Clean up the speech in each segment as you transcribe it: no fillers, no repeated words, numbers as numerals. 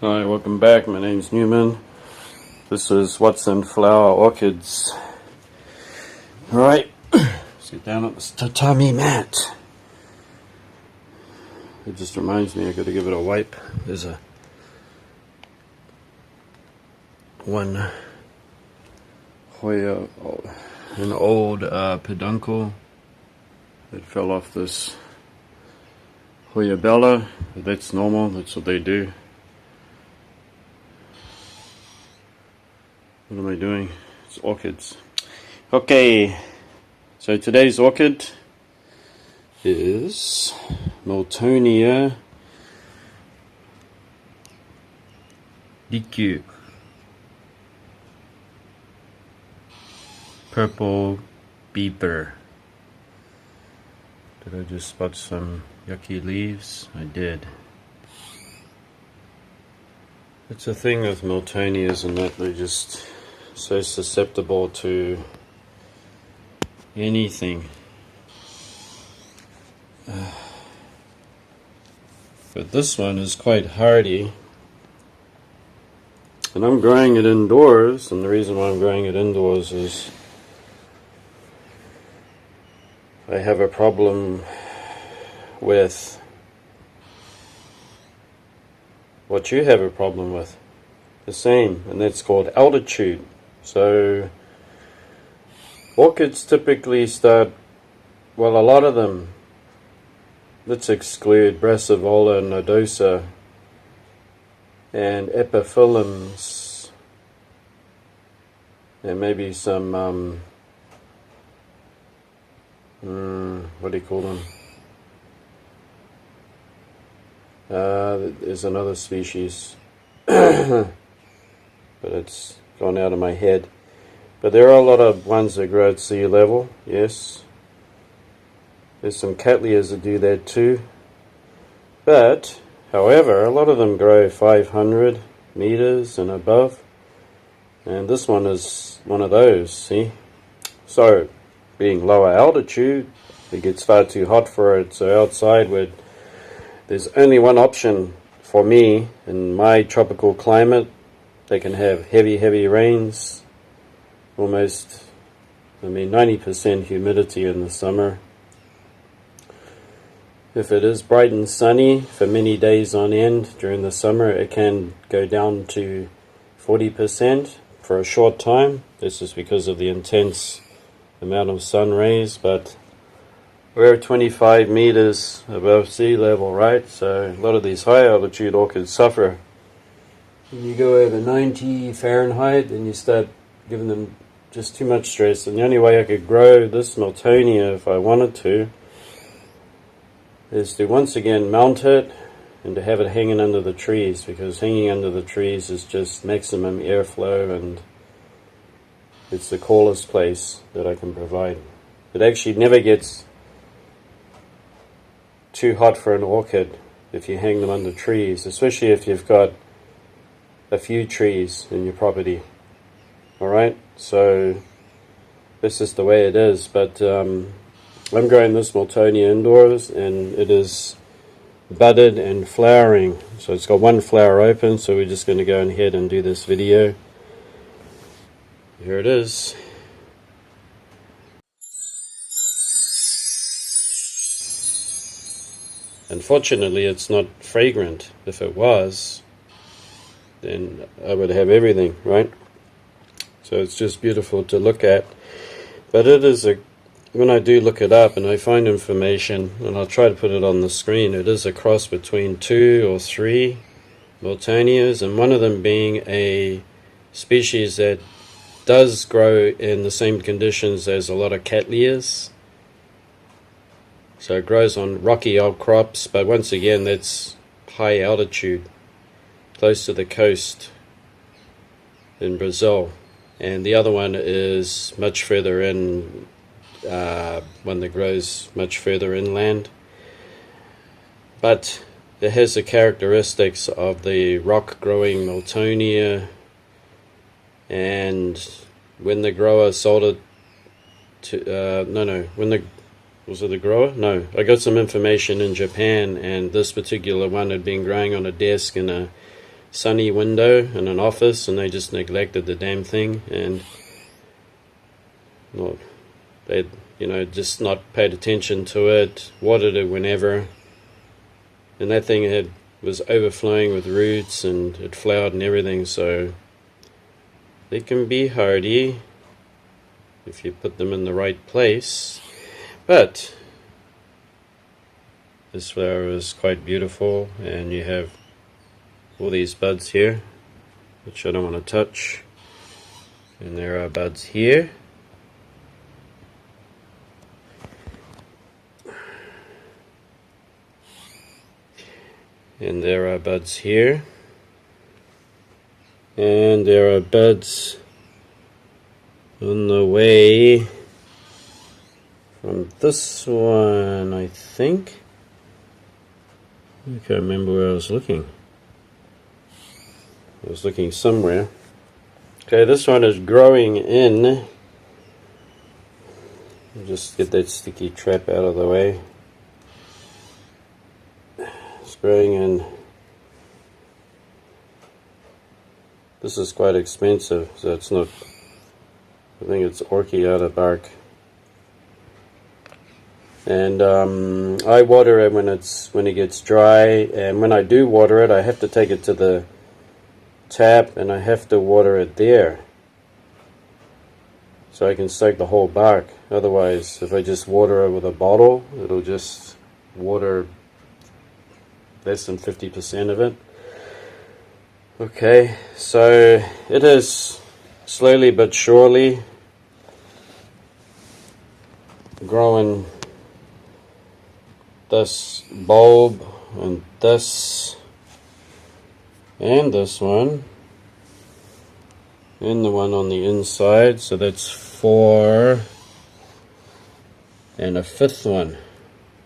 Hi, welcome back. My name's Newman. This is What's in Flower Orchids. Alright, let's get down on this tatami mat. It just reminds me I gotta give it a wipe. There's an old peduncle that fell off this Hoya Bella. That's normal, that's what they do. What am I doing? It's orchids. Okay, so today's orchid is Miltonia Rikyu. Purple beeper. Did I just spot some yucky leaves? I did. It's a thing with Miltonias and that they're just so susceptible to anything. But this one is quite hardy. And I'm growing it indoors, and the reason why I'm growing it indoors is I have a problem with what you have a problem with. The same, and that's called altitude. So orchids typically start, well, a lot of them, let's exclude Brassavola nodosa and epiphyllums and maybe some what do you call them? There's another species but it's gone out of my head. But there are a lot of ones that grow at sea level, yes. There's some cattleyas that do that too. But, however, a lot of them grow 500 meters and above. And this one is one of those, see? So, being lower altitude, it gets far too hot for it. So outside, there's only one option for me in my tropical climate. They can have heavy rains, almost, 90% humidity in the summer. If it is bright and sunny for many days on end during the summer, it can go down to 40% for a short time. This is because of the intense amount of sun rays, but we're 25 meters above sea level, right? So a lot of these high altitude orchids suffer. When you go over 90 Fahrenheit, then you start giving them just too much stress. And the only way I could grow this Miltonia, if I wanted to, is to once again mount it and to have it hanging under the trees, because hanging under the trees is just maximum airflow and it's the coolest place that I can provide. It actually never gets too hot for an orchid if you hang them under trees, especially if you've got a few trees in your property. Alright, so this is the way it is. But I'm growing this Miltonia indoors, and it is budded and flowering. So it's got one flower open, so we're just going to go ahead and do this video. Here it is. Unfortunately, it's not fragrant. If it was, then I would have everything, right? So it's just beautiful to look at. But it is when I do look it up and I find information, and I'll try to put it on the screen, it is a cross between 2 or 3 Miltonias, and one of them being a species that does grow in the same conditions as a lot of cattleyas. So it grows on rocky outcrops, but once again, that's high altitude, close to the coast in Brazil. And the other one is much further in, one that grows much further inland. But it has the characteristics of the rock-growing Miltonia, and when the grower sold it to, was it the grower? No, I got some information in Japan, and this particular one had been growing on a desk in a sunny window in an office, and they just neglected the damn thing, and not, they, just not paid attention to it, watered it whenever, and that thing was overflowing with roots, and it flowered and everything. So they can be hardy if you put them in the right place. But this flower is quite beautiful, and you have all these buds here, which I don't want to touch, and there are buds here. And there are buds here, and there are buds on the way from this one, I think. I can't remember where I was looking. I was looking somewhere. Okay, this one is growing in. I'll just get that sticky trap out of the way. It's growing in. This is quite expensive, so it's not. I think it's Orchid out of bark. And I water it when it gets dry, and when I do water it, I have to take it to the tap, and I have to water it there so I can soak the whole bark. Otherwise, if I just water it with a bottle, it'll just water less than 50% of it. Okay, so it is slowly but surely growing this bulb and this and this one and the one on the inside. So that's 4, and a 5th one,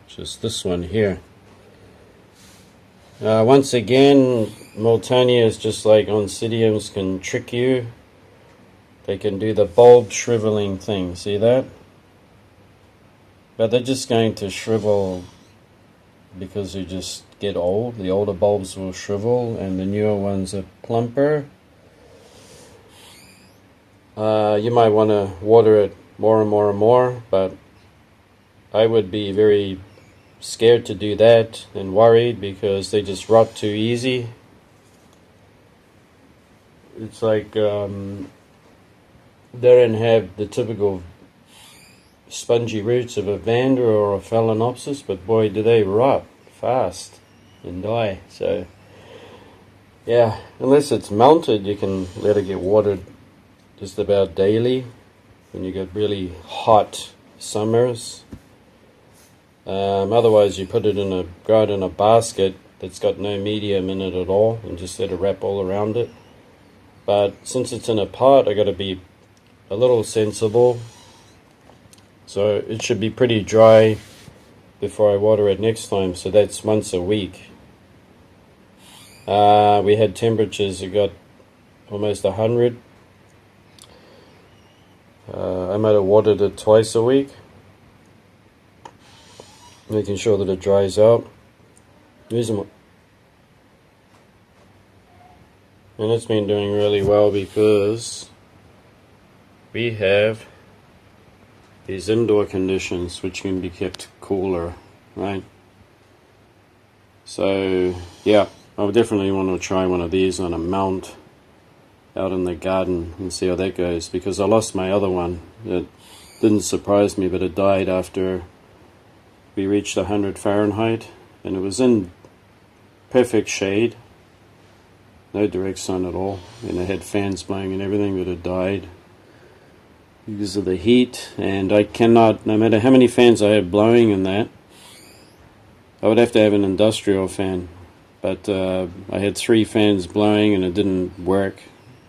which is this one here. Once again, Miltonias, just like Oncidiums, can trick you. They can do the bulb shriveling thing, see that? But they're just going to shrivel because you just get old. The older bulbs will shrivel, and the newer ones are plumper. You might want to water it more and more and more, but I would be very scared to do that and worried because they just rot too easy. It's like they don't have the typical spongy roots of a Vanda or a Phalaenopsis, but boy, do they rot fast and die. So yeah, unless it's melted, you can let it get watered just about daily when you get really hot summers. Otherwise, you put it grow it in a basket that's got no medium in it at all, and just let it wrap all around it. But since it's in a pot, I got to be a little sensible. So it should be pretty dry before I water it next time. So that's once a week. We had temperatures that got almost 100. I might have watered it twice a week, making sure that it dries out. And it's been doing really well because we have these indoor conditions which can be kept cooler, right? So yeah, I would definitely want to try one of these on a mount out in the garden and see how that goes, because I lost my other one. It didn't surprise me, but it died after we reached 100 Fahrenheit, and it was in perfect shade, no direct sun at all, and it had fans blowing and everything, but it died because of the heat. And I cannot, no matter how many fans I have blowing in that, I would have to have an industrial fan, but I had 3 fans blowing and it didn't work.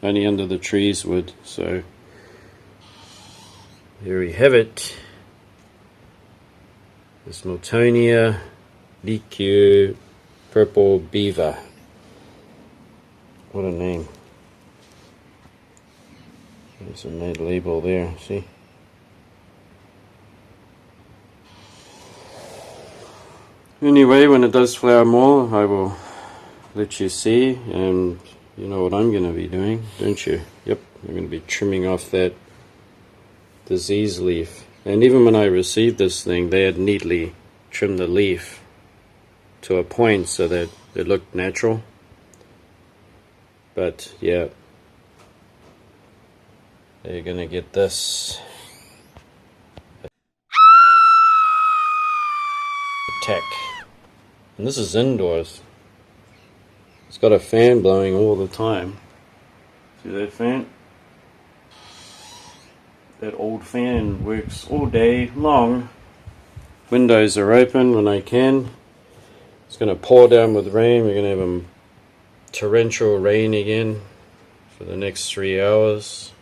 Only under the trees would. So there we have it. This Miltonia Leekio Purple Beaver. What a name. There's a made label there, see? Anyway, when it does flower more, I will let you see, and you know what I'm going to be doing, don't you? Yep, I'm going to be trimming off that disease leaf. And even when I received this thing, they had neatly trimmed the leaf to a point so that it looked natural. But yeah, they're going to get this attack. And this is indoors. It's got a fan blowing all the time. See that fan? That old fan works all day long. Windows are open when I can. It's going to pour down with rain. We're going to have a torrential rain again for the next 3 hours.